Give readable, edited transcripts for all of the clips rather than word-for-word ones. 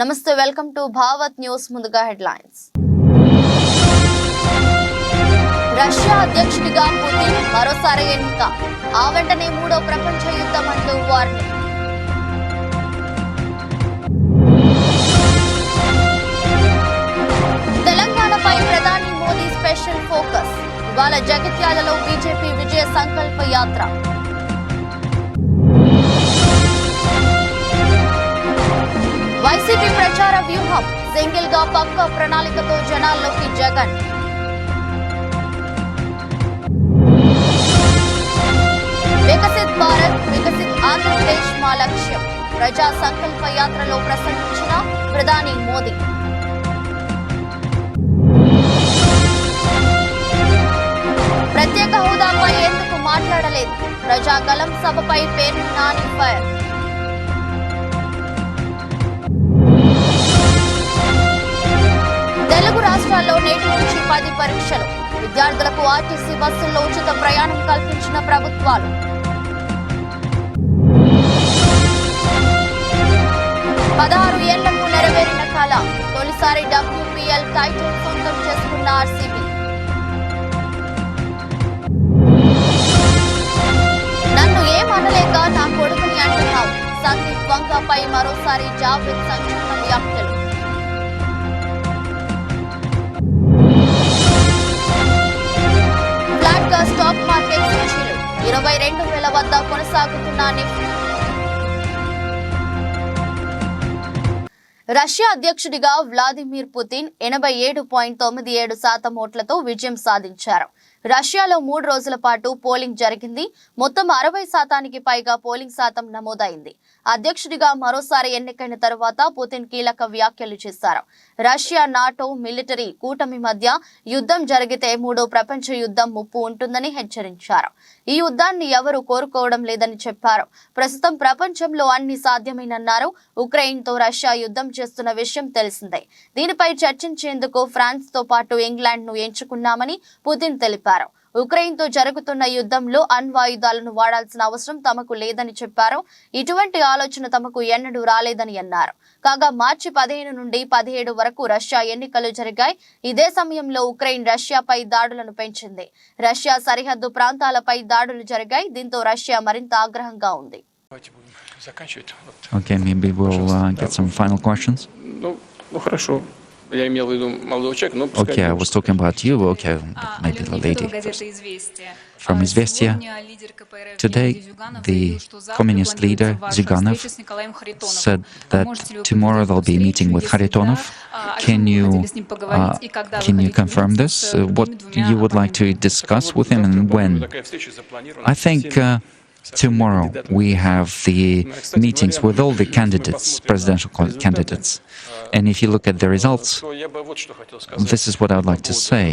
నమస్తే welcome to Bhavat news ముందుగా headlines Russia అధ్యక్షుడిగా పుతిన్ మరోసారి ఎన్నిక ఆ వెంటనే మూడో ప్రపంచ యుద్ధం అంటూ వార్నింగ్ తెలంగాణపై ప్రధాని మోదీ స్పెషల్ ఫోకస్ ఇవాళ జగిత్యాలలో బీజేపీ విజయ సంకల్ప యాత్ర వైసీపీ ప్రచార వ్యూహం సింగిల్ గా పక్క ప్రణాళికతో జనాల్లోకి జగన్ వికసిత్ భారత్ వికసిత్ ఆంధ్రప్రదేశ్ మా లక్ష్యం ప్రజా సంకల్ప యాత్రలో ప్రసంగించిన ప్రధాని మోదీ ప్రత్యేక హోదాపై ఎందుకు మాట్లాడలేదు ప్రజాగలం సభపై పేరు నాని ఫైర్ తెలుగు రాష్ట్రాల్లో నేటి నుంచి 10 పరీక్షలు విద్యార్థులకు ఆర్టీసీ బస్సుల్లో ఉచిత ప్రయాణం కల్పించిన ప్రభుత్వాలు పదహారు ఏళ్లకు నెరవేరిన కళ తొలిసారి WPL టైటిల్ సొంతం చేసుకున్న ఆర్సీబీ నన్ను ఏమనలేక నా కొడుకుని అంటున్నావు సందీప్ వంగపై మరోసారి జావేద్ సంచలన వ్యాఖ్యలు స్టాక్ మార్కెట్ సూచీలు 22,000 వద్ద కొనసాగుతున్న నిఫ్టీ రష్యా అధ్యక్షుడిగా వ్లాదిమిర్ పుతిన్ 87.97% ఓట్లతో విజయం సాధించారు. రష్యాలో 3 రోజుల పాటు పోలింగ్ జరిగింది. మొత్తం 60% పైగా పోలింగ్ శాతం నమోదైంది. అధ్యక్షుడిగా మరోసారి ఎన్నికైన తరువాత పుతిన్ కీలక వ్యాఖ్యలు చేశారు. రష్యా నాటో మిలిటరీ కూటమి మధ్య యుద్ధం జరిగితే మూడో ప్రపంచ యుద్ధం ముప్పు ఉంటుందని హెచ్చరించారు. ఈ యుద్ధాన్ని ఎవరూ కోరుకోవడం లేదని చెప్పారు. ప్రస్తుతం ప్రపంచంలో అన్ని సాధ్యమేనన్నారు. ఉక్రెయిన్ తో రష్యా యుద్ధం చేస్తున్న విషయం తెలిసిందే. దీనిపై చర్చించేందుకు ఫ్రాన్స్ తో పాటు ఇంగ్లాండ్ ను ఎంచుకున్నామని పుతిన్ తెలిపారు. ఉక్రెయిన్ తో జరుగుతున్న యుద్ధంలో అణ్వాయుధాలను వాడాల్సిన అవసరం తమకు లేదని చెప్పారు. ఇటువంటి ఆలోచన తమకు ఎన్నడూ రాలేదని అన్నారు. కాగా మార్చి 15 నుండి 17 వరకు రష్యా ఎన్నికలు జరిగాయి. ఇదే సమయంలో ఉక్రెయిన్ రష్యాపై దాడులను పెంచింది. రష్యా సరిహద్దు ప్రాంతాలపై దాడులు జరిగాయి. దీంతో రష్యా మరింత ఆగ్రహంగా ఉంది. Okay, maybe we'll get some final questions. Ну хорошо. Я имел в виду молодого человека, но пускай. Okay, I was talking about you. Okay, maybe the lady. From Izvestia, today the communist leader Zyuganov said that tomorrow they'll be meeting with Kharitonov. Can you confirm this? What you would like to discuss with him and when? I think tomorrow we have the meetings with all the candidates, presidential candidates. And if you look at the results, this is what I would like to say.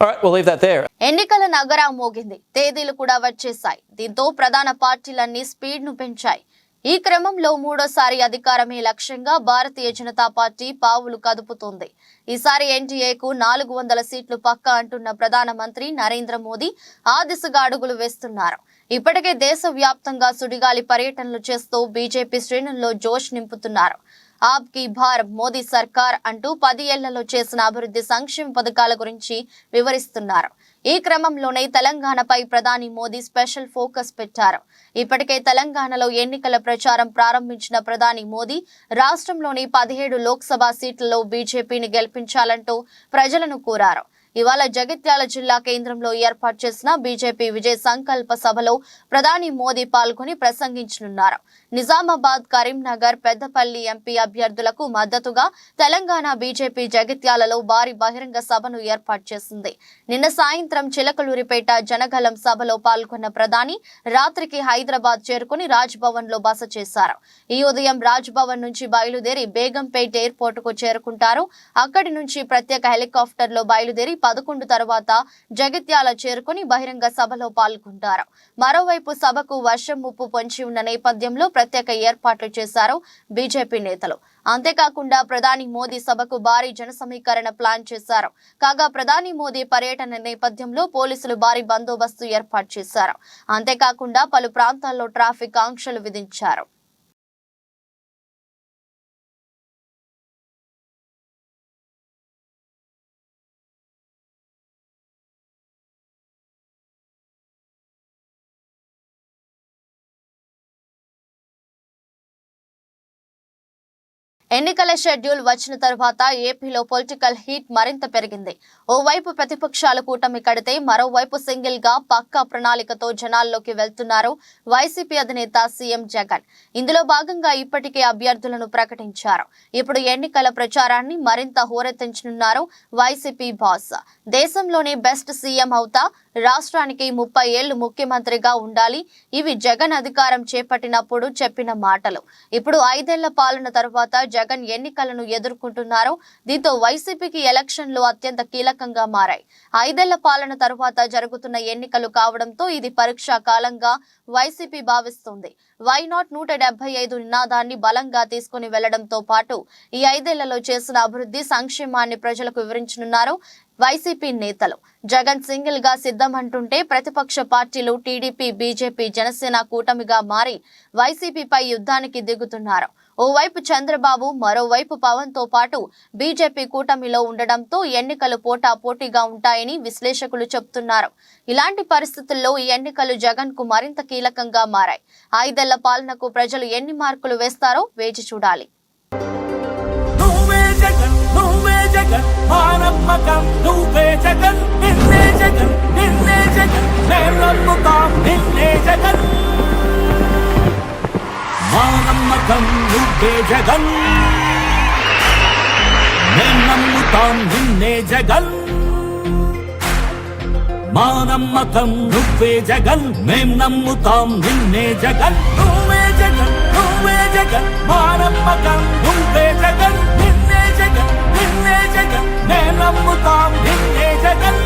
All right, we'll leave that there. ఎన్నికల నగరా మోగింది. తేదీలు కూడా వచ్చేశాయి. దీంతో ప్రధాన పార్టీలన్నీ speed ను పెంచాయి. ఈ క్రమంలో మూడోసారి అధికారమే లక్ష్యంగా భారతీయ జనతా పార్టీ పావులు కదుపుతోంది. ఈసారి ఎన్డీఏకు 400 సీట్లు పక్కా అంటున్న ప్రధానమంత్రి నరేంద్ర మోదీ ఆ దిశగా అడుగులు వేస్తున్నారు. ఇప్పటికే దేశవ్యాప్తంగా సుడిగాలి పర్యటనలు చేస్తూ బీజేపీ శ్రేణుల్లో జోష్ నింపుతున్నారు. ఆప్ కీ బార్ మోదీ సర్కార్ అంటూ 10 ఏళ్లలో చేసిన అభివృద్ధి సంక్షేమ పథకాల గురించి వివరిస్తున్నారు. ఈ క్రమంలోనే తెలంగాణపై ప్రధాని మోదీ స్పెషల్ ఫోకస్ పెట్టారు. ఇప్పటికే తెలంగాణలో ఎన్నికల ప్రచారం ప్రారంభించిన ప్రధాని మోదీ రాష్ట్రంలోని 17 లోక్సభ సీట్లలో బీజేపీని గెలిపించాలంటూ ప్రజలను కోరారు. ఇవాళ జగిత్యాల జిల్లా కేంద్రంలో ఏర్పాటు చేసిన బీజేపీ విజయ సంకల్ప సభలో ప్రధాని మోదీ పాల్గొని ప్రసంగించనున్నారు. నిజామాబాద్, కరీంనగర్, పెద్దపల్లి ఎంపీ అభ్యర్థులకు మద్దతుగా తెలంగాణ బీజేపీ జగిత్యాలలో భారీ బహిరంగ సభను ఏర్పాటు చేసింది. నిన్న సాయంత్రం చిలకలూరిపేట జనగలం సభలో పాల్గొన్న ప్రధాని రాత్రికి హైదరాబాద్ చేరుకుని రాజ్ భవన్ లో బస చేశారు. ఈ ఉదయం రాజ్ భవన్ నుంచి బయలుదేరి బేగంపేట్ ఎయిర్పోర్ట్ కు చేరుకుంటారు. అక్కడి నుంచి ప్రత్యేక హెలికాప్టర్ లో బయలుదేరి 11 తర్వాత జగిత్యాల చేరుకుని బహిరంగ సభలో పాల్గొంటారు. మరోవైపు సభకు వర్షం ముప్పు పొంచి ఉన్న నేపథ్యంలో ప్రత్యేక ఏర్పాట్లు చేశారు బీజేపీ నేతలు. అంతేకాకుండా ప్రధాని మోదీ సభకు భారీ జన సమీకరణ ప్లాన్ చేశారు. కాగా ప్రధాని మోదీ పర్యటన నేపథ్యంలో పోలీసులు భారీ బందోబస్తు ఏర్పాటు చేశారు. అంతేకాకుండా పలు ప్రాంతాల్లో ట్రాఫిక్ ఆంక్షలు విధించారు. ఎన్నికల షెడ్యూల్ వచ్చిన తర్వాత ఏపీలో పొలిటికల్ హీట్ మరింత పెరిగింది. ఓవైపు ప్రతిపక్షాలు కూటమి కడితే మరోవైపు సింగిల్ గా పక్కా ప్రణాళికతో జనాల్లోకి వెళ్తున్నారు వైసీపీ అధినేత సీఎం జగన్. ఇందులో భాగంగా ఇప్పటికే అభ్యర్థులను ప్రకటించారు. ఇప్పుడు ఎన్నికల ప్రచారాన్ని మరింత హోరెత్తించనున్నారు వైసీపీ బాస్. దేశంలోనే బెస్ట్ సీఎం అవుతా, రాష్ట్రానికి 30 ఏళ్లు ముఖ్యమంత్రిగా ఉండాలి. ఇవి జగన్ అధికారం చేపట్టినప్పుడు చెప్పిన మాటలు. ఇప్పుడు 5 ఏళ్ల పాలన తర్వాత జగన్ ఎన్నికలను ఎదుర్కొంటున్నారు. దీంతో వైసీపీకి ఎలక్షన్లు అత్యంత కీలకంగా మారాయి. 5 ఏళ్ల పాలన తర్వాత జరుగుతున్న ఎన్నికలు కావడంతో ఇది పరీక్షా కాలంగా వైసీపీ భావిస్తుంది. వై నాట్ 175 నినాదాన్ని బలంగా తీసుకుని వెళ్లడంతో పాటు ఈ 5 ఏళ్లలో చేసిన అభివృద్ధి సంక్షేమాన్ని ప్రజలకు వివరించనున్నారు వైసీపీ నేతలు. జగన్ సింగిల్ గా సిద్ధమంటుంటే ప్రతిపక్ష పార్టీలు టీడీపీ, బీజేపీ, జనసేన కూటమిగా మారి వైసీపీపై యుద్ధానికి దిగుతున్నారు. ఓవైపు చంద్రబాబు, మరోవైపు పవన్ తో పాటు బీజేపీ కూటమిలో ఉండడంతో ఎన్నికలు పోటాపోటీగా ఉంటాయని విశ్లేషకులు చెబుతున్నారు. ఇలాంటి పరిస్థితుల్లో ఈ ఎన్నికలు జగన్ కు మరింత కీలకంగా మారాయి. 5 ఏళ్ల పాలనకు ప్రజలు ఎన్ని మార్కులు వేస్తారో వేచి చూడాలి. జగన్ మానమ్మకం నువ్వే జగన్, నిన్నే జగన్, నిన్నే జగన్, మేం నమ్ముతాం నిన్నే జగన్. మానమ్మకం నువ్వే జగన్, మేం నమ్ముతాం నిన్నే జగన్. మానమ్మకం నువ్వే జగన్, మేం నమ్ముతాం నిన్నే జగన్. నువ్వే జగన్, నువ్వే జగన్, మానమ్మకం నువ్వే జగన్, నిన్నే జగన్, నిన్నే జగన్, మేం నమ్ముతాం నిన్నే జగన్.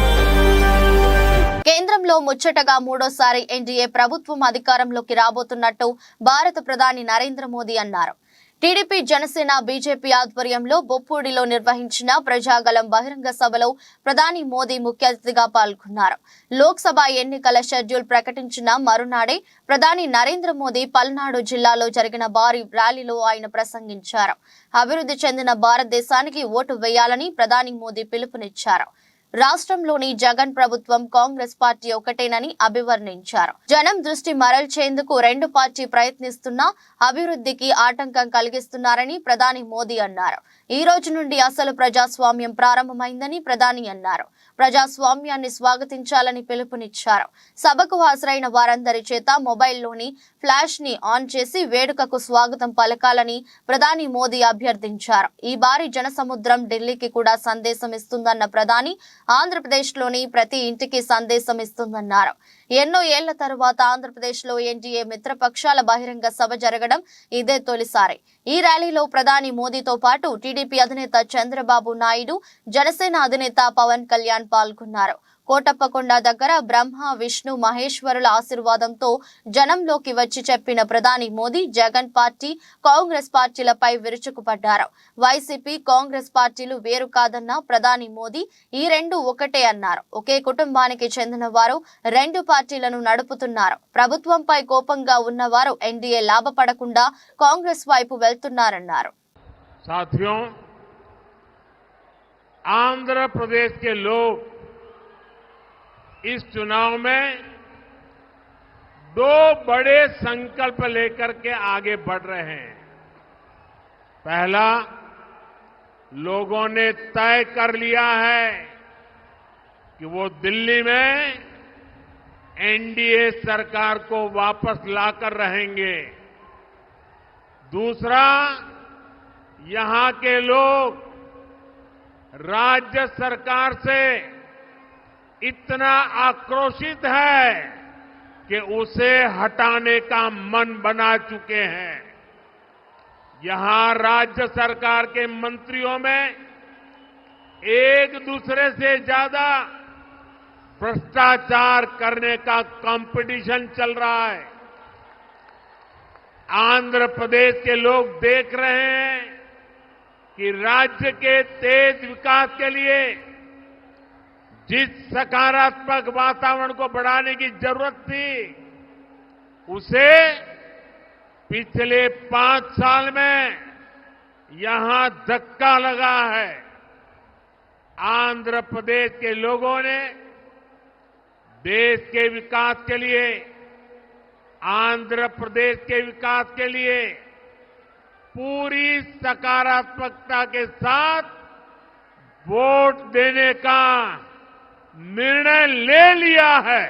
కేంద్రంలో ముచ్చటగా మూడోసారి ఎన్డీఏ ప్రభుత్వం అధికారంలోకి రాబోతున్నట్టు భారత ప్రధాని నరేంద్ర మోదీ అన్నారు. టీడీపీ, జనసేన, బీజేపీ ఆధ్వర్యంలో బొప్పూడిలో నిర్వహించిన ప్రజాగళం బహిరంగ సభలో ప్రధాని మోదీ ముఖ్య అతిథిగా పాల్గొన్నారు. లోక్సభ ఎన్నికల షెడ్యూల్ ప్రకటించిన మరునాడే ప్రధాని నరేంద్ర మోదీ పల్నాడు జిల్లాలో జరిగిన భారీ ర్యాలీలో ఆయన ప్రసంగించారు. అభివృద్ధి చెందిన భారతదేశానికి ఓటు వేయాలని ప్రధాని మోదీ పిలుపునిచ్చారు. రాష్ట్రంలోని జగన్ ప్రభుత్వం, కాంగ్రెస్ పార్టీ ఒకటేనని అభివర్ణించారు. జనం దృష్టి మరల్చేందుకు రెండు పార్టీ ప్రయత్నిస్తున్నా అభివృద్ధికి ఆటంకం కలిగిస్తున్నారని ప్రధాని మోదీ అన్నారు. ఈ రోజు నుండి అసలు ప్రజాస్వామ్యం ప్రారంభమైందని ప్రధాని అన్నారు. ప్రజాస్వామ్యాన్ని స్వాగతించాలని పిలుపునిచ్చారు. సభకు హాజరైన వారందరి చేత మొబైల్లోని ఫ్లాష్ ని ఆన్ చేసి వేడుకకు స్వాగతం పలకాలని ప్రధాని మోదీ అభ్యర్థించారు. ఈ భారీ జనసముద్రం ఢిల్లీకి కూడా సందేశం ఇస్తుందన్న ప్రధాని ఆంధ్రప్రదేశ్లోని ప్రతి ఇంటికి సందేశం ఇస్తుందన్నారు. ఎన్నో ఏళ్ల తరువాత ఆంధ్రప్రదేశ్లో ఎన్డీఏ మిత్రపక్షాల బహిరంగ సభ జరగడం ఇదే తొలిసారి. ఈ ర్యాలీలో ప్రధాని మోదీతో పాటు టీడీపీ అధినేత చంద్రబాబు నాయుడు, జనసేన అధినేత పవన్ కళ్యాణ్ పాల్గొన్నారు. కోటప్పకొండ దగ్గర బ్రహ్మ, విష్ణు, మహేశ్వరుల ఆశీర్వాదంతో జనంలోకి వచ్చి చెప్పిన ప్రధాని మోదీ జగన్ పార్టీ, కాంగ్రెస్ పార్టీలపై విరుచుకుపడ్డారు. వైసీపీ, కాంగ్రెస్ పార్టీలు వేరు కాదన్న ప్రధాని మోదీ ఈ రెండు ఒకటే అన్నారు. ఒకే కుటుంబానికి చెందిన వారు రెండు పార్టీలను నడుపుతున్నారు. ప్రభుత్వంపై కోపంగా ఉన్నవారు ఎన్డీఏ లాభపడకుండా కాంగ్రెస్ వైపు వెళ్తున్నారన్నారు. साथियों, आंध्र प्रदेश के लोग इस चुनाव में दो बड़े संकल्प लेकर के आगे बढ़ रहे हैं। पहला, लोगों ने तय कर लिया है कि वो दिल्ली में एनडीए सरकार को वापस लाकर रहेंगे। दूसरा, यहां के लोग राज्य सरकार से इतना आक्रोशित है कि उसे हटाने का मन बना चुके हैं। यहां राज्य सरकार के मंत्रियों में एक दूसरे से ज्यादा भ्रष्टाचार करने का कंपटीशन चल रहा है। आंध्र प्रदेश के लोग देख रहे हैं कि राज्य के तेज विकास के लिए जिस सकारात्मक वातावरण को बढ़ाने की जरूरत थी, उसे पिछले 5 साल में यहां धक्का लगा है। आंध्र प्रदेश के लोगों ने देश के विकास के लिए, आंध्र प्रदेश के विकास के लिए पूरी सकारात्मकता के साथ वोट देने का निर्णय ले लिया है।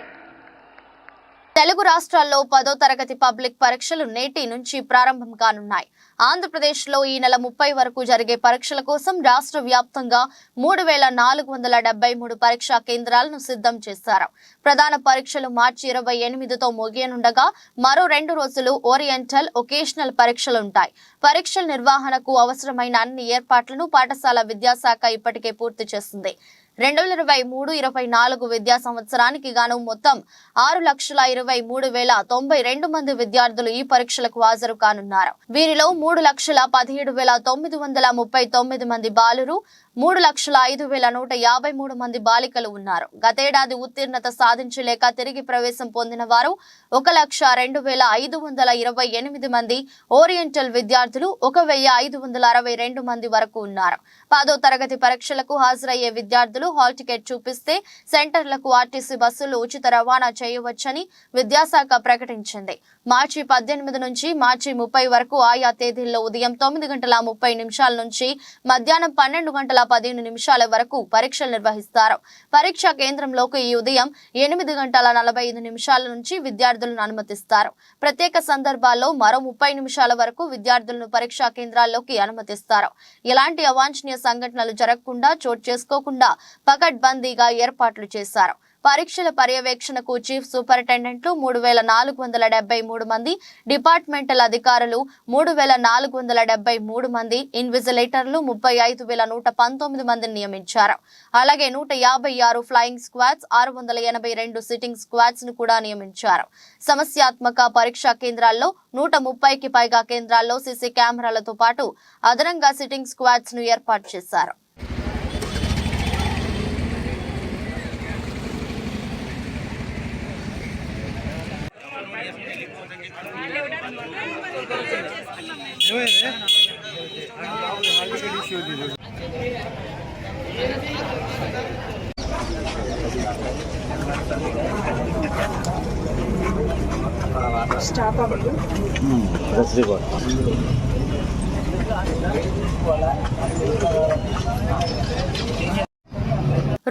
తెలుగు రాష్ట్రాల్లో 10వ తరగతి పబ్లిక్ పరీక్షలు నేటి నుంచి ప్రారంభం కానున్నాయి. ఆంధ్రప్రదేశ్లో ఈ నెల 30 వరకు జరిగే పరీక్షల కోసం రాష్ట్ర వ్యాప్తంగా 3473 పరీక్షా కేంద్రాలను సిద్ధం చేశారు. ప్రధాన పరీక్షలు మార్చి 28తో ముగియనుండగా మరో 2 రోజులు ఓరియంటల్, ఒకేషనల్ పరీక్షలుంటాయి. పరీక్షల నిర్వహణకు అవసరమైన అన్ని ఏర్పాట్లను పాఠశాల విద్యాశాఖ ఇప్పటికే పూర్తి చేసింది. 2023-24 విద్యా సంవత్సరానికి గాను మొత్తం 6,23,092 మంది విద్యార్థులు ఈ పరీక్షలకు హాజరు కానున్నారు. వీరిలో 3,17,939 మంది బాలురు, 3,05,153 మంది బాలికలు ఉన్నారు. గతేడాది ఉత్తీర్ణత సాధించలేక తిరిగి ప్రవేశం పొందిన వారు 1,02,528 మంది, ఓరియంటల్ విద్యార్థులు 1,562 మంది వరకు ఉన్నారు. 10వ తరగతి పరీక్షలకు హాజరయ్యే విద్యార్థులు హాల్ టికెట్ చూపిస్తే సెంటర్లకు ఆర్టీసీ బస్సులు ఉచిత రవాణా చేయవచ్చని విద్యాశాఖ ప్రకటించింది. మార్చి 18 నుంచి మార్చి 30 వరకు ఆయా తేదీల్లో ఉదయం 9:30 నుంచి మధ్యాహ్నం 12:15 వరకు పరీక్షలు నిర్వహిస్తారు. పరీక్షా కేంద్రంలోకి ఈ ఉదయం 8:45 నుంచి విద్యార్థులను అనుమతిస్తారు. ప్రత్యేక సందర్భాల్లో మరో 30 నిమిషాల వరకు విద్యార్థులను పరీక్షా కేంద్రాల్లోకి అనుమతిస్తారు. ఎలాంటి అవాంఛనీయ సంఘటనలు జరగకుండా, చోటు చేసుకోకుండా పకడ్బందీగా ఏర్పాట్లు చేశారు. పరీక్షల పర్యవేక్షణకు చీఫ్ సూపరింటెండెంట్లు 3,473 మంది, డిపార్ట్మెంటల్ అధికారులు 3,473 మంది, ఇన్విజిలేటర్లు 35,119 మందిని నియమించారు. అలాగే 156 ఫ్లయింగ్ స్క్వాడ్స్, 682 సిట్టింగ్ స్క్వాడ్స్ ను కూడా నియమించారు. సమస్యాత్మక పరీక్షా కేంద్రాల్లో 130కి పైగా కేంద్రాల్లో సీసీ కెమెరాలతో పాటు అదనంగా సిట్టింగ్ స్క్వాడ్స్ ను ఏర్పాటు చేశారు.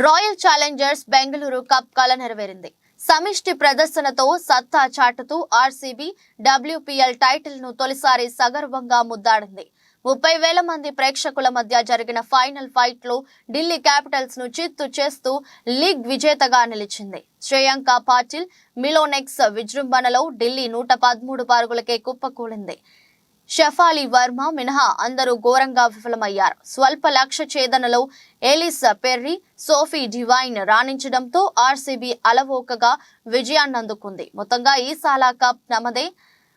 రాయల్ ఛాలెంజర్స్ బెంగళూరు కప్ కల నెరవేరింది. సమిష్టి ప్రదర్శనతో సత్తా చాటుతూ ఆర్సీబీ WPL టైటిల్ ను తొలిసారి సగర్వంగా ముద్దాడింది. 30,000 మంది ప్రేక్షకుల మధ్య జరిగిన ఫైనల్ ఫైట్ లో ఢిల్లీ క్యాపిటల్స్ ను చిత్తు చేస్తూ లీగ్ విజేతగా నిలిచింది. శ్రేయాంక పాటిల్, మిలోనెక్స్ విజృంభణలో ఢిల్లీ 113 పరుగులకే కుప్పకూలింది. షఫాలి వర్మ మినహా అందరూ ఘోరంగా విఫలమయ్యారు. స్వల్ప లక్ష్య ఛేదనలో ఎలిస్ పెర్రీ, సోఫీ డివైన్ రాణించడంతో ఆర్సీబీ అలవోకగా విజయాన్ని అందుకుంది. మొత్తంగా ఈ సాలా కప్ నమదే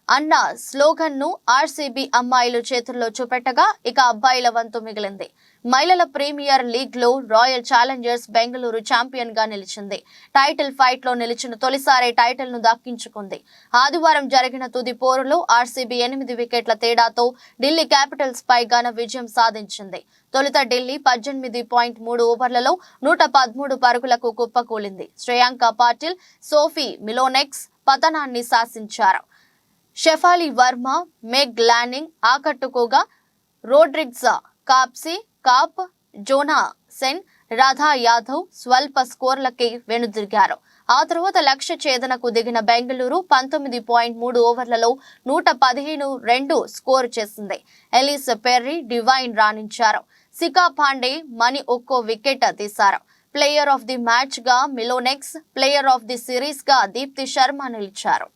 అన్న స్లోగన్ ను ఆర్సీబీ అమ్మాయిలు చేతుల్లో చూపెట్టగా ఇక అబ్బాయిల వంతు మిగిలింది. మహిళల ప్రీమియర్ లీగ్ లో రాయల్ ఛాలెంజర్స్ బెంగళూరు ఛాంపియన్ గా నిలిచింది. టైటిల్ ఫైట్ లో నిలిచిన తొలిసారి టైటిల్ ను దక్కించుకుంది. ఆదివారం జరిగిన తుది పోరులో ఆర్సీబీ 8 వికెట్ల తేడాతో ఢిల్లీ క్యాపిటల్స్ పై ఘన విజయం సాధించింది. తొలుత ఢిల్లీ 18.3 ఓవర్లలో 113 పరుగులకు కుప్పకూలింది. శ్రేయాంక పాటిల్, సోఫీ మిలోనెక్స్ పతనాన్ని శాసించారు. షెఫాలి వర్మ, మెగ్ లానింగ్ ఆకట్టుకోగా Rodrigues, Kapp, Jonassen, Radha Yadav స్వల్ప స్కోర్లకి వెనుదిరిగారు. ఆ తర్వాత లక్ష్య ఛేదనకు దిగిన బెంగళూరు 19.3 ఓవర్లలో 115 స్కోర్ చేసింది. ఎలిస్ పెర్రీ, డివైన్ రాణించారు. సికా పాండే, మణి ఒక్కో వికెట్ తీశారు. ప్లేయర్ ఆఫ్ ది మ్యాచ్ గా Molineux, player of the series గా దీప్తి శర్మ నిలిచారు.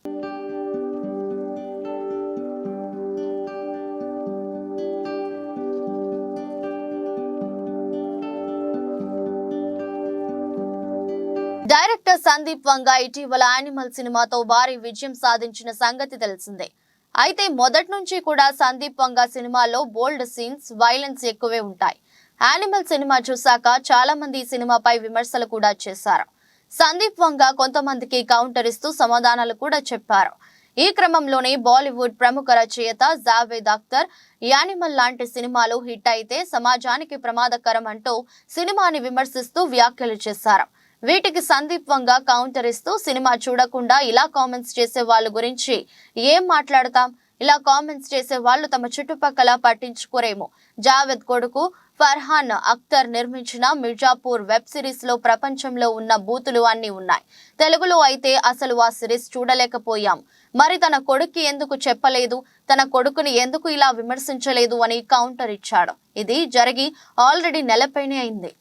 డైరెక్టర్ సందీప్ వంగ ఇటీవల యానిమల్ సినిమాతో భారీ విజయం సాధించిన సంగతి తెలిసిందే. అయితే మొదటి నుంచి కూడా సందీప్ వంగ సినిమాలో బోల్డ్ సీన్స్, వైలెన్స్ ఎక్కువే ఉంటాయి. యానిమల్ సినిమా చూశాక చాలా మంది ఈ సినిమాపై విమర్శలు కూడా చేశారు. సందీప్ వంగ కొంతమందికి కౌంటర్ ఇస్తూ సమాధానాలు కూడా చెప్పారు. ఈ క్రమంలోనే బాలీవుడ్ ప్రముఖ రచయిత జావేద్ అఖ్తర్ యానిమల్ లాంటి సినిమాలు హిట్ అయితే సమాజానికి ప్రమాదకరం అంటూ సినిమాని విమర్శిస్తూ వ్యాఖ్యలు చేశారు. వీటికి సందీప్ వంగ కౌంటర్ ఇస్తూ సినిమా చూడకుండా ఇలా కామెంట్స్ చేసే వాళ్ళ గురించి ఏం మాట్లాడతాం, ఇలా కామెంట్స్ చేసే వాళ్ళు తమ చుట్టుపక్కల పట్టించుకోరేమో. జావేద్ కొడుకు ఫర్హాన్ అఖ్తర్ నిర్మించిన మిర్జాపూర్ వెబ్ సిరీస్ లో ప్రపంచంలో ఉన్న బూతులు అన్ని ఉన్నాయి. తెలుగులో అయితే అసలు ఆ సిరీస్ చూడలేకపోయాం. మరి తన కొడుక్కి ఎందుకు చెప్పలేదు, తన కొడుకుని ఎందుకు ఇలా విమర్శించలేదు అని కౌంటర్ ఇచ్చాడు. ఇది జరిగి ఆల్రెడీ నెలపైనే అయింది.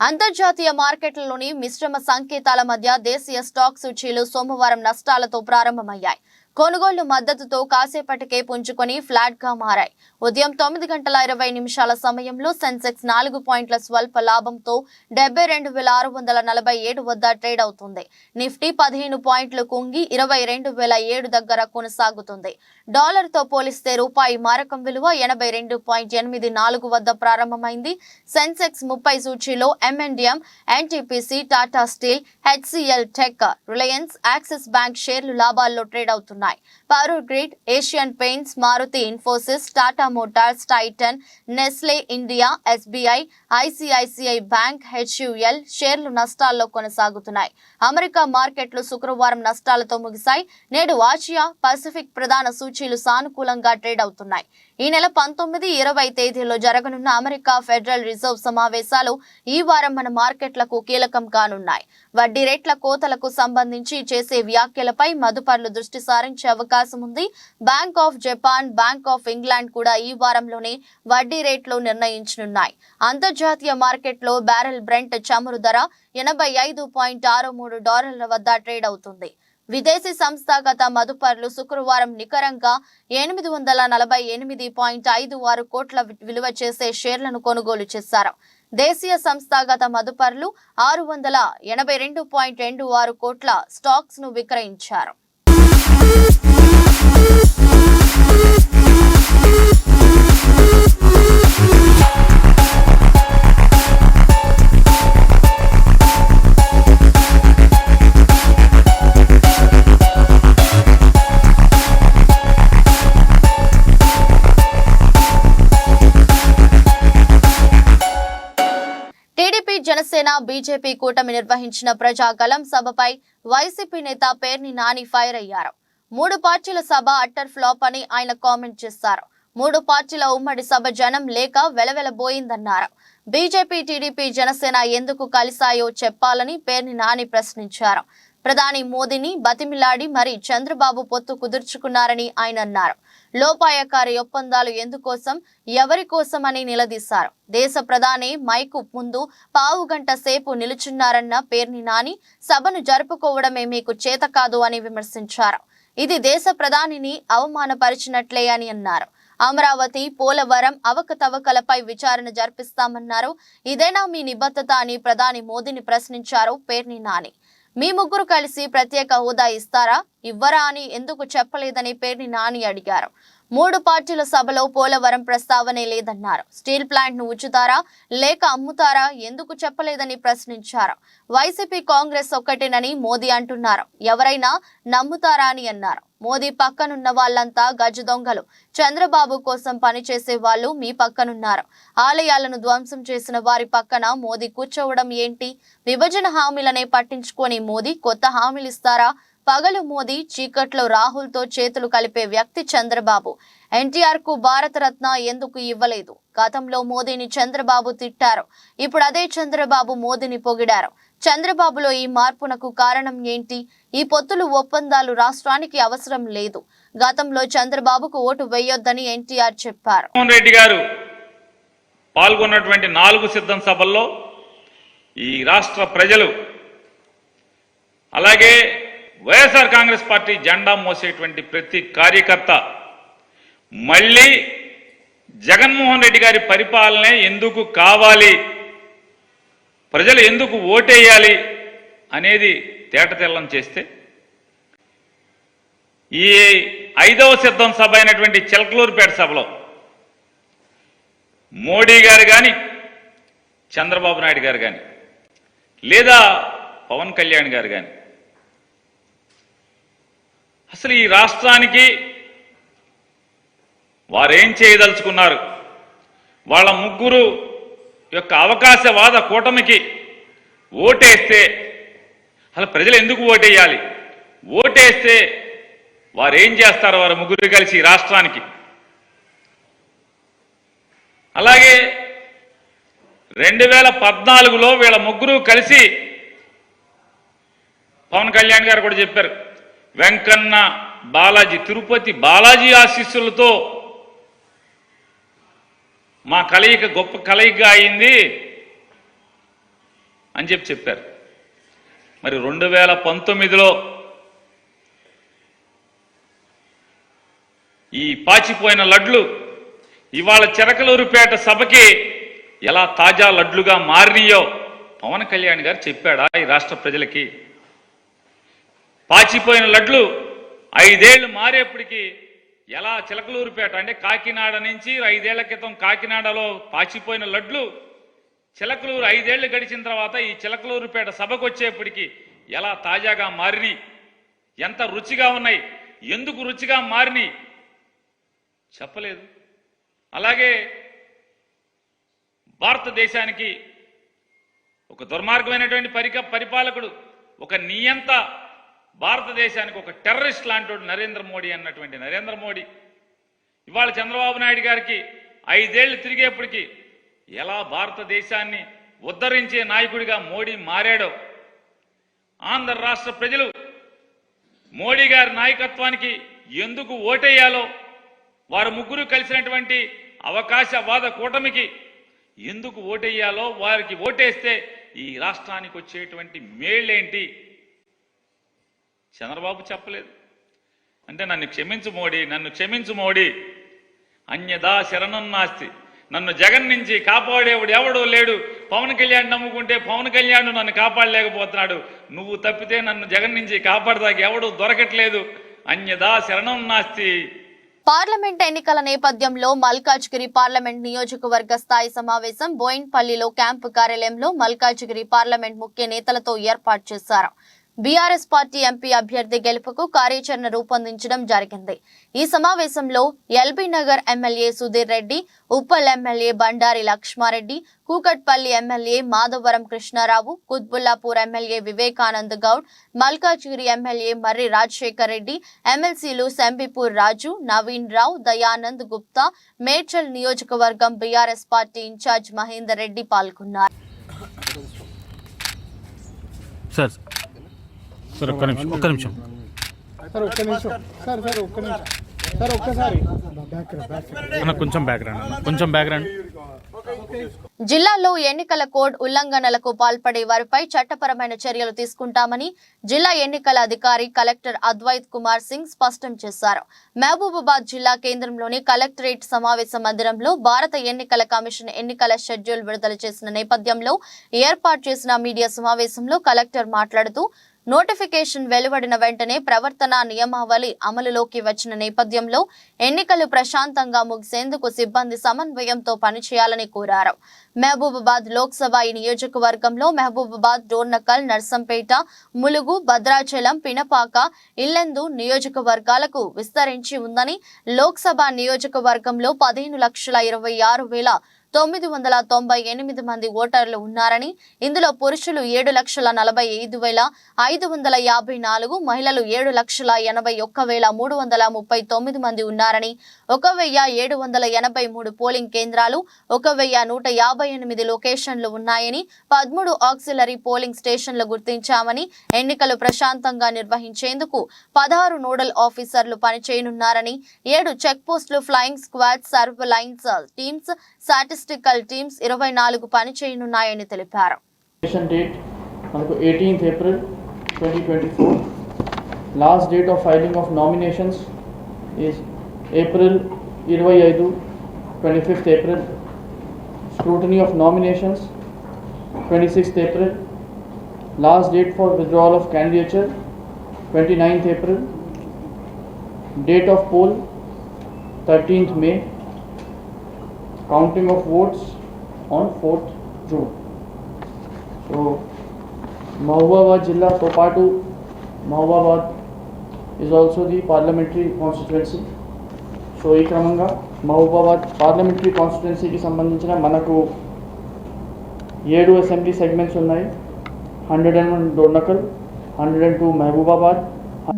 అంతర్జాతీయ మార్కెట్లలోని మిశ్రమ సంకేతాల మధ్య దేశీయ స్టాక్ సూచీలు సోమవారం నష్టాలతో ప్రారంభమయ్యాయి. కొనుగోళ్లు మద్దతుతో కాసేపటికే పుంజుకొని ఫ్లాట్ గా మారాయి. ఉదయం 9:20 సమయంలో సెన్సెక్స్ 4 పాయింట్ల స్వల్ప లాభంతో 72,647 వద్ద ట్రేడ్ అవుతుంది. నిఫ్టీ 15 పాయింట్లు కుంగి 22,007 దగ్గర కొనసాగుతుంది. డాలర్ తో పోలిస్తే రూపాయి మారకం విలువ 82.84 వద్ద ప్రారంభమైంది. సెన్సెక్స్ 30 సూచీలో M&M, NTPC, Tata Steel, HCL Tech, Reliance, Axis Bank షేర్లు లాభాల్లో ట్రేడ్ అవుతున్నాయి. Power Grid, Asian Paints, Maruti Infosys, Tata Motors, Titan, Nestle India, SBI, ICICI బ్యాంక్, HUL షేర్లు నష్టాల్లో కొనసాగుతున్నాయి. అమెరికా మార్కెట్లు శుక్రవారం నష్టాలతో ముగిశాయి. నేడు ఆసియా పసిఫిక్ ప్రధాన సూచీలు సానుకూలంగా ట్రేడ్ అవుతున్నాయి. ఈ నెల 19, 20 తేదీల్లో జరగనున్న అమెరికా ఫెడరల్ రిజర్వ్ సమావేశాలు ఈ వారం మన మార్కెట్లకు కీలకం కానున్నాయి. వడ్డీ రేట్ల కోతలకు సంబంధించి చేసే వ్యాఖ్యలపై మదుపర్లు దృష్టి సారించే అవకాశం ఉంది. Bank of Japan, bank of England కూడా ఈ వారంలోనే వడ్డీ రేట్లు నిర్ణయించనున్నాయి. అంతర్జాతీయ మార్కెట్లో బ్యారెల్ బ్రెంట్ చమురు ధర $85.63 వద్ద ట్రేడ్ అవుతుంది. విదేశీ సంస్థాగత మదుపర్లు శుక్రవారం నికరంగా 848.56 కోట్ల విలువ చేసే షేర్లను కొనుగోలు చేశారు. దేశీయ సంస్థాగత మదుపర్లు 682.26 కోట్ల స్టాక్స్ ను విక్రయించారు. టీడీపీ, జనసేన, బీజేపీ కూటమి నిర్వహించిన ప్రజాగలం సభపై వైసీపీ నేత పేర్ని నాని ఫైర్ అయ్యారు. 3 పార్టీల సభ అట్టర్ ఫ్లాప్ అని ఆయన కామెంట్ చేశారు. 3 పార్టీల ఉమ్మడి సభ జనం లేక వెలవెలబోయిందన్నారు. బీజేపీ, టీడీపీ, జనసేన ఎందుకు కలిశాయో చెప్పాలని పేర్ని నాని ప్రశ్నించారు. ప్రధాని మోదీని బతిమిలాడి మరి చంద్రబాబు పొత్తు కుదుర్చుకున్నారని ఆయన అన్నారు. లోపాయకారి ఒప్పందాలు ఎందుకోసం, ఎవరి కోసం అని నిలదీశారు. దేశ ప్రధాని మైకు ముందు పావు గంట సేపు నిలుచున్నారన్న పేర్ని నాని సభను జరుపుకోవడమే మీకు చేత కాదు అని విమర్శించారు. ఇది దేశ ప్రధానిని అవమానపరిచినట్లే అని అన్నారు. అమరావతి, పోలవరం అవకతవకలపై విచారణ జరిపిస్తామన్నారు. ఇదేనా మీ నిబద్ధత అని ప్రధాని మోదీని ప్రశ్నించారు పేర్ని నాని. మీ ముగ్గురు కలిసి ప్రత్యేక హోదా ఇస్తారా, ఇవ్వరా అని ఎందుకు చెప్పలేదని పేర్ని నాని అడిగారు. 3 పార్టీల సభలో పోలవరం ప్రస్తావనే లేదన్నారు. స్టీల్ ప్లాంట్ ను ఉంచుతారా లేక అమ్ముతారా ఎందుకు చెప్పలేదని ప్రశ్నించారు. వైసీపీ, కాంగ్రెస్ ఒక్కటేనని మోదీ అంటున్నారు. ఎవరైనా నమ్ముతారా అని అన్నారు. మోదీ పక్కనున్న వాళ్ళంతా గజ దొంగలు. చంద్రబాబు కోసం పనిచేసే వాళ్ళు మీ పక్కనున్నారు. ఆలయాలను ధ్వంసం చేసిన వారి పక్కన మోదీ కూర్చోవడం ఏంటి? విభజన హామీలనే పట్టించుకొని మోదీ కొత్త హామీలు ఇస్తారా? పగలు మోదీ, చీకట్లో రాహుల్ తో చేతులు కలిపే వ్యక్తి చంద్రబాబు. ఎన్టీఆర్ కు భారతరత్న ఎందుకు ఇవ్వలేదు? గతంలో మోదీని చంద్రబాబు తిట్టారు. ఇప్పుడు అదే చంద్రబాబు మోదీని పొగిడారు. చంద్రబాబులో ఈ మార్పునకు కారణం ఏంటి? ఈ పొత్తులు, ఒప్పందాలు రాష్ట్రానికి అవసరం లేదు. గతంలో చంద్రబాబుకు ఓటు వేయొద్దని ఎన్టీఆర్ చెప్పారు. జగన్మోహన్ రెడ్డి గారు పాల్గొన్నటువంటి 4 సిద్ధం సభల్లో ఈ రాష్ట్ర ప్రజలు, అలాగే వైఎస్ఆర్ కాంగ్రెస్ పార్టీ జెండా మోసేటువంటి ప్రతి కార్యకర్త మళ్ళీ జగన్మోహన్ రెడ్డి గారి పరిపాలనే ఎందుకు కావాలి, ప్రజలు ఎందుకు ఓటేయాలి అనేది తేటతెల్లం చేస్తే, ఈ 5వ సిద్ధం సభ అయినటువంటి చిలకలూరుపేట సభలో మోడీ గారు కానీ, చంద్రబాబు నాయుడు గారు కానీ, లేదా పవన్ కళ్యాణ్ గారు కానీ అసలు ఈ రాష్ట్రానికి వారేం చేయదలుచుకున్నారు, వాళ్ళ ముగ్గురు యొక్క అవకాశవాద కూటమికి ఓటేస్తే అసలు ప్రజలు ఎందుకు ఓటేయాలి, ఓటేస్తే వారు ఏం చేస్తారు వారు ముగ్గురు కలిసి రాష్ట్రానికి? అలాగే 2014లో వీళ్ళ ముగ్గురు కలిసి పవన్ కళ్యాణ్ గారు కూడా చెప్పారు, వెంకన్న బాలాజీ తిరుపతి బాలాజీ ఆశీస్సులతో మా కలయిక గొప్ప కలయిక అయింది అని చెప్పారు. మరి 2019లో ఈ పాచిపోయిన లడ్లు ఇవాళ చిలకలూరుపేట సభకి ఎలా తాజా లడ్లుగా మారినాయో పవన్ కళ్యాణ్ గారు చెప్పాడా ఈ రాష్ట్ర ప్రజలకి? పాచిపోయిన లడ్లు 5 ఏళ్లు మారేప్పటికీ ఎలా చిలకలూరుపేట అంటే కాకినాడ నుంచి 5 ఏళ్ల క్రితం కాకినాడలో పాచిపోయిన లడ్లు చిలకలూరు 5 ఏళ్లు గడిచిన తర్వాత ఈ చిలకలూరుపేట సభకు వచ్చేప్పటికీ ఎలా తాజాగా మారినాయి, ఎంత రుచిగా ఉన్నాయి, ఎందుకు రుచిగా మారినాయి చెప్పలేదు. అలాగే భారతదేశానికి ఒక దుర్మార్గమైనటువంటి పరిపాలకుడు, ఒక నియంత, భారతదేశానికి ఒక టెర్రరిస్ట్ లాంటి నరేంద్ర మోడీ అన్నటువంటి నరేంద్ర మోడీ ఇవాళ చంద్రబాబు నాయుడు గారికి 5 ఏళ్లు తిరిగేప్పటికీ ఎలా భారతదేశాన్ని ఉద్ధరించే నాయకుడిగా మోడీ మారాడో, ఆంధ్ర రాష్ట్ర ప్రజలు మోడీ గారి నాయకత్వానికి ఎందుకు ఓటేయాలో, వారు ముగ్గురు కలిసినటువంటి అవకాశవాద కూటమికి ఎందుకు ఓటేయాలో, వారికి ఓటేస్తే ఈ రాష్ట్రానికి వచ్చేటువంటి మేళ్ళేంటి చంద్రబాబు చెప్పలేదు. అంటే నన్ను క్షమించు మోడీ, నన్ను క్షమించు మోడీ, అన్యదా శరణం నాస్తి, నన్ను జగన్ నుంచి కాపాడేవాడు ఎవడో లేడు, పవన్ కళ్యాణ్ నమ్ముకుంటే పవన్ కళ్యాణ్ నన్ను కాపాడలేకపోతున్నాడు, నువ్వు తప్పితే నన్ను జగన్ నుంచి కాపాడదాకా ఎవడూ దొరకట్లేదు, అన్యదా శరణం నాస్తి. పార్లమెంట్ ఎన్నికల నేపథ్యంలో మల్కాజ్గిరి పార్లమెంట్ నియోజకవర్గ స్థాయి సమావేశం బోయిన్పల్లిలో క్యాంపు కార్యాలయంలో మల్కాజ్గిరి పార్లమెంట్ ముఖ్య నేతలతో ఏర్పాటు చేశారు. బీఆర్ఎస్ పార్టీ ఎంపీ అభ్యర్థి గెలుపుకు కార్యాచరణ రూపొందించడం జరిగింది. ఈ సమావేశంలో LB Nagar MLA Sudheer Reddy, Uppal MLA Bandari Lakshmareddy, Kukatpally MLA Madhavaram Krishnarao, Quthbullapur MLA Vivekanand Goud, Malkajgiri MLA Marri Rajasekhar Reddy, ఎమ్మెల్సీలు సంబిపూర్ రాజు, నవీన్ రావు, దయానంద్ గుప్తా, మేడ్చల్ నియోజకవర్గం బీఆర్ఎస్ పార్టీ ఇన్ఛార్జ్ మహేందర్ రెడ్డి పాల్గొన్నారు. జిల్లాలో ఎన్నికల కోడ్ ఉల్లంఘనలకు పాల్పడే వారిపై చట్టపరమైన చర్యలు తీసుకుంటామని జిల్లా ఎన్నికల అధికారి కలెక్టర్ అద్వైత్ కుమార్ సింగ్ స్పష్టం చేశారు. మహబూబాబాద్ జిల్లా కేంద్రంలోని కలెక్టరేట్ సమావేశ మందిరంలో భారత ఎన్నికల కమిషన్ ఎన్నికల షెడ్యూల్ విడుదల చేసిన నేపథ్యంలో ఏర్పాటు చేసిన మీడియా సమావేశంలో కలెక్టర్ మాట్లాడుతూ, నోటిఫికేషన్ వెలువడిన వెంటనే ప్రవర్తన నియమావళి అమలులోకి వచ్చిన నేపథ్యంలో ఎన్నికలు ప్రశాంతంగా ముగిసేందుకు సిబ్బంది సమన్వయంతో పనిచేయాలని కోరారు. మహబూబాబాద్ లోక్సభ నియోజకవర్గంలో మహబూబాబాద్, డోర్నకల్, నర్సంపేట, ములుగు, భద్రాచలం, పినపాక, ఇల్లెందు నియోజకవర్గాలకు విస్తరించి ఉందని, లోక్సభ నియోజకవర్గంలో 15,26,998 మంది ఓటర్లు ఉన్నారని, ఇందులో పురుషులు 7,45,554, మహిళలు 7,81,339 మంది ఉన్నారని, 1,783 పోలింగ్ కేంద్రాలు, 1,158 లొకేషన్లు ఉన్నాయని, 13 ఆక్సిలరీ పోలింగ్ స్టేషన్లు గుర్తించామని, ఎన్నికలు ప్రశాంతంగా నిర్వహించేందుకు 16 నోడల్ ఆఫీసర్లు పనిచేయనున్నారని, 7 చెక్ పోస్టులు, flying squad, surveillance teams, statistical teams 24 పనిచేయనున్నాయని తెలిపారు. Date మనకు 18th April 2024. Last date of filing of nominations is April 25, 25th April. Scrutiny of nominations 26th April. Last date for withdrawal of candidature 29th April. Date of poll 13th May. Counting of votes on 4th June. So, Mahbubabad Jilla to Patu, Mahbubabad is also the parliamentary constituency. So ఈ క్రమంగా Mahabubabad parliamentary కాన్స్టిట్యున్సీకి సంబంధించిన మనకు 7 assembly segments ఉన్నాయి. 101 Dornakal, 102 Mahabubabad.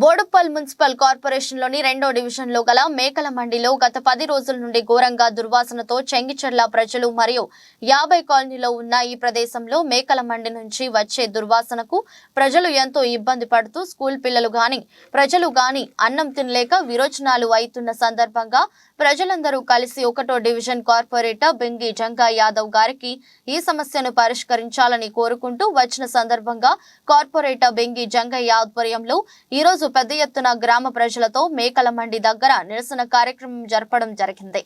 Boduppal municipal corporation లోని 2వ division లో గల మేకల మండిలో గత 10 రోజుల నుండి ఘోరంగా దుర్వాసనతో చెంగిచెర్ల ప్రజలు మరియు 50 కాలనీలో ఉన్న ఈ ప్రదేశంలో మేకల మండి నుంచి వచ్చే దుర్వాసనకు ప్రజలు ఎంతో ఇబ్బంది పడుతూ స్కూల్ పిల్లలు గాని ప్రజలు గాని అన్నం తినలేక విరోచనాలు అవుతున్న సందర్భంగా ప్రజలందరూ కలిసి 1వ డివిజన్ కార్పొరేటర్ బెంగి జంగా యాదవ్ గారికి ఈ సమస్యను పరిష్కరించాలని కోరుకుంటూ వచ్చిన సందర్భంగా కార్పొరేటర్ బెంగి జంగయ్య ఆధ్వర్యంలో ఈ రోజు పెద్ద ఎత్తున గ్రామ ప్రజలతో మేకల మండి దగ్గర నిరసన కార్యక్రమం జరపడం జరిగింది.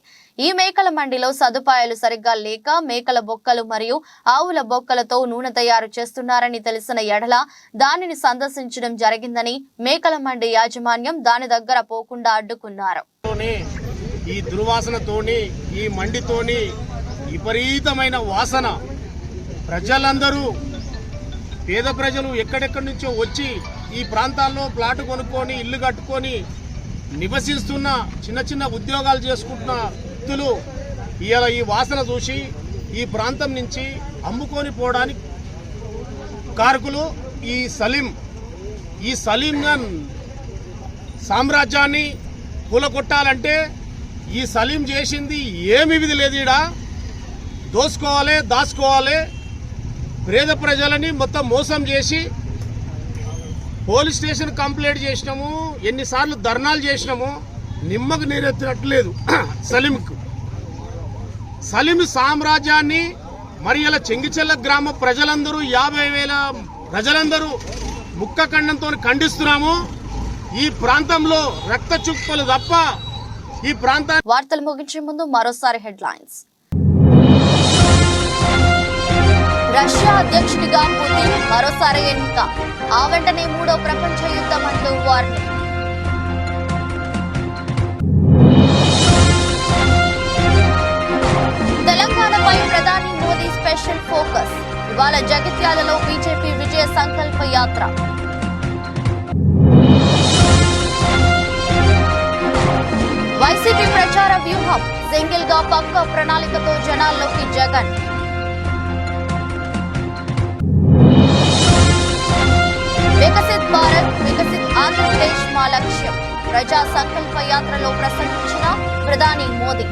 ఈ మేకల మండిలో సదుపాయాలు సరిగ్గా లేక మేకల బొక్కలు మరియు ఆవుల బొక్కలతో నూనె తయారు చేస్తున్నారని తెలిసిన ఎడల దానిని సందర్శించడం జరిగిందని మేకల మండి యాజమాన్యం దాని దగ్గర పోకుండా అడ్డుకున్నారు. ఈ దుర్వాసనతోని ఈ మండితోని విపరీతమైన వాసన ప్రజలందరూ పేద ప్రజలు ఎక్కడెక్కడి నుంచో వచ్చి ఈ ప్రాంతాల్లో ప్లాట్ కొనుక్కొని ఇల్లు కట్టుకొని నివసిస్తున్న చిన్న చిన్న ఉద్యోగాలు చేసుకుంటున్న వ్యక్తులు ఇలా ఈ వాసన చూసి ఈ ప్రాంతం నుంచి అమ్ముకొని పోవడానికి కారకులు ఈ సలీం సామ్రాజ్యాన్ని కూలగొట్టాలంటే ఈ సలీం చేసింది ఏమి విధి లేదు. ఈడ దోసుకోవాలి, దాచుకోవాలి. పేద ప్రజలని మొత్తం మోసం చేసి పోలీస్ స్టేషన్ కంప్లైంట్ చేసినాము, ఎన్నిసార్లు ధర్నాలు చేసినాము, నిమ్మకు నీరెత్తినట్లేదు. సలీం సామ్రాజ్యాన్ని మరి ఇలా చెంగిచెల్ల గ్రామ ప్రజలందరూ 50,000 ప్రజలందరూ ముక్క ఖండంతో ఖండిస్తున్నాము. ఈ ప్రాంతంలో రక్త చుక్కలు తప్ప ఈ ప్రాంతాన్ని. వార్తలు ముగించే ముందు మరోసారి హెడ్లైన్స్. రష్యా అధ్యక్షుడిగా పుతిన్ మరోసారి ఎన్నిక, ఆ వెంటనే 3వ ప్రపంచ యుద్ధం అంటూ వార్నింగ్. తెలంగాణపై ప్రధాని మోదీ స్పెషల్ ఫోకస్, ఇవాళ జగిత్యాలలో బీజేపీ విజయ సంకల్ప యాత్ర. వైసీపీ ప్రచార వ్యూహం, సింగిల్ గా పక్క ప్రణాళికతో జనాల్లోకి జగన్. వికసిత్ భారత్, వికసిత్ ఆంధ్రప్రదేశ్ మా లక్ష్యం, ప్రజా సంకల్ప యాత్రలో ప్రసంగించిన ప్రధాని మోదీ.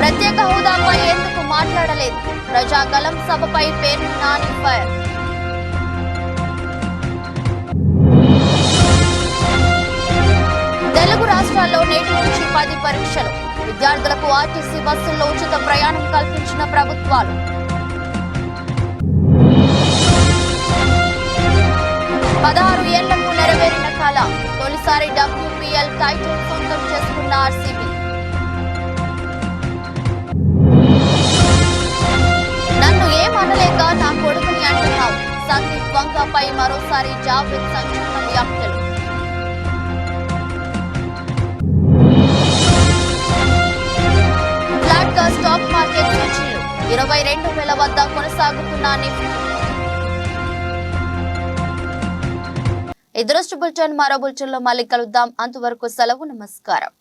ప్రత్యేక హోదాపై ఎందుకు మాట్లాడలేదు, ప్రజాగలం సభపై పేరు నాని ఫైర్. తెలుగు రాష్ట్రాల్లో నేటి నుంచి 10 పరీక్షలు, విద్యార్థులకు ఆర్టీసీ బస్సుల్లో ఉచిత ప్రయాణం కల్పించిన ప్రభుత్వాలు. 16 ఏళ్లకు నెరవేరిన కళ, తొలిసారి WPL టైటిల్ సొంతం చేసుకున్న ఆర్సీబీ. నన్ను ఏమనలేక నా కొడుకుని అంటున్నావు, సందీప్ వంగపై మరోసారి జావేద్ సంచలన వ్యాఖ్యలు. స్టాక్ మార్కెట్ సూచీలు 22,000 వద్ద కొనసాగుతున్న నిఫ్టీ. ఎదురొచ్చు బులెటిన్ మరో బులెటిన్లో మళ్ళీ కలుద్దాం. అంతవరకు సెలవు, నమస్కారం.